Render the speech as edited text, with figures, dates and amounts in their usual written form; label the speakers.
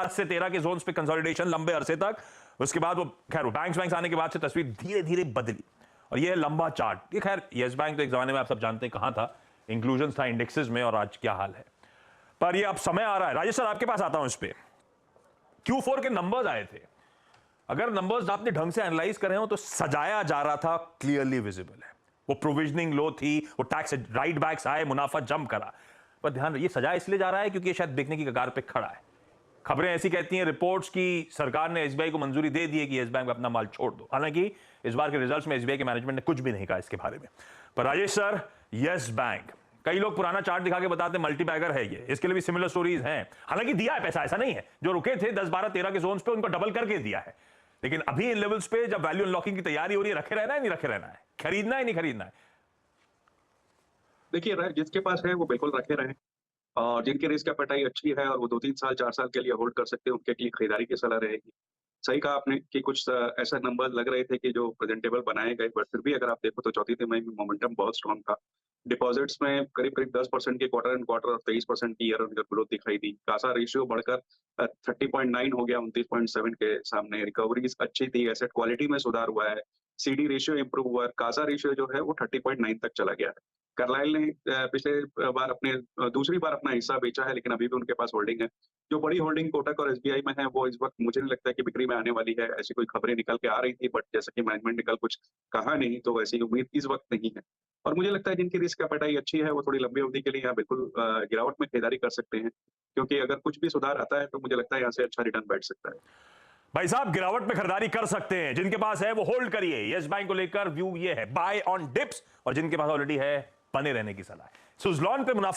Speaker 1: से 13 के जोन्स पे कंसोलिडेशन लंबे अरसे तक, उसके बाद वो खैर बैंक्स आने के बाद से तस्वीर धीरे धीरे बदली, और ये है लंबा चार्ट। ये खैर यस बैंक तो एक जमाने में आप सब जानते हैं कहां था, इंक्लूजन था इंडेक्सेस में, और आज क्या हाल है। पर ये अब समय आ रहा है, राजेश सर आपके पास आता हूं इस पे। Q4 के नंबर्स आए थे, अगर नंबर्स आपने ढंग से एनालाइज करे हो तो सजाया जा रहा था, क्लियरली विजिबल है। वो प्रोविजनिंग लो थी, वो टैक्स राइट बैक्स आए, मुनाफा जंप करा, पर ध्यान रखिए सजाया इसलिए जा रहा है क्योंकि ये शायद बिकने की कगार पे खड़ा है। खबरें ऐसी कहती हैं, रिपोर्ट्स की सरकार ने एसबीआई को मंजूरी दे दी है कि यस बैंक में अपना माल छोड़ दो। हालांकि इस बार के रिजल्ट्स में एसबीआई के मैनेजमेंट ने कुछ भी नहीं कहा इसके बारे में। पर राजेश सर, यस बैंक, कई लोग पुराना चार्ट दिखा के बताते हैं मल्टी बैगर है ये, इसके लिए भी सिमिलर स्टोरीज हैं। हालांकि दिया है पैसा, ऐसा नहीं है, जो रुके थे 10, 12, 13 के जोन्स पे उनको डबल करके दिया है। लेकिन अभी इन लेवल्स पे जब वैल्यू अनलॉकिंग की तैयारी हो रही है, रखे रहना है नहीं रखे रहना है, खरीदना है नहीं खरीदना है?
Speaker 2: देखिए, जिसके पास है वो बिल्कुल रखे रहें, और जिनकी रिस्क एपेटाइट अच्छी है और वो 2-3 साल, 4 साल के लिए होल्ड कर सकते हैं, उनके लिए खरीदारी की सलाह रहेगी। सही कहा आपने कि कुछ ऐसा नंबर लग रहे थे कि जो प्रेजेंटेबल बनाए गए, बट फिर भी अगर आप देखो तो चौथी तिमाही में मोमेंटम बहुत स्ट्रांग था। डिपॉजिट्स में करीब-करीब 10% की क्वार्टर एंड क्वार्टर और 23% की ईयर ऑन ईयर ग्रोथ दिखाई दी। कासा रेशियो बढ़कर 30.9 हो गया 29.7 के सामने। रिकवरीज अच्छी थी, एसेट क्वालिटी में सुधार हुआ है, सीडी रेशियो इंप्रूव हुआ है, कासा रेशियो जो है वो 30.9 तक चला गया है। कार्लाइल ने पिछले बार दूसरी बार अपना हिस्सा बेचा है, लेकिन अभी भी उनके पास होल्डिंग है। जो बड़ी होल्डिंग कोटक और एसबीआई में है, वो इस वक्त मुझे नहीं लगता है कि बिक्री में आने वाली है। ऐसी कोई खबरें निकल के आ रही थी, बट जैसा कि मैनेजमेंट ने कल कुछ कहा नहीं, तो वैसी उम्मीद इस वक्त नहीं है। और मुझे लगता है जिनकी रिस्क एपेटाइट अच्छी है, वो थोड़ी लंबी अवधि के लिए यहाँ बिल्कुल गिरावट में खरीदारी कर सकते हैं, क्योंकि अगर कुछ भी सुधार आता है, तो मुझे लगता है यहाँ से अच्छा रिटर्न बैठ सकता है।
Speaker 1: भाई साहब, गिरावट में खरीदारी कर सकते हैं, जिनके पास है वो होल्ड करिए। यस बैंक को लेकर व्यू ये है, बाय ऑन डिप्स, और जिनके पास ऑलरेडी है बने रहने की सलाह है। सुजलॉन पे मुनाफा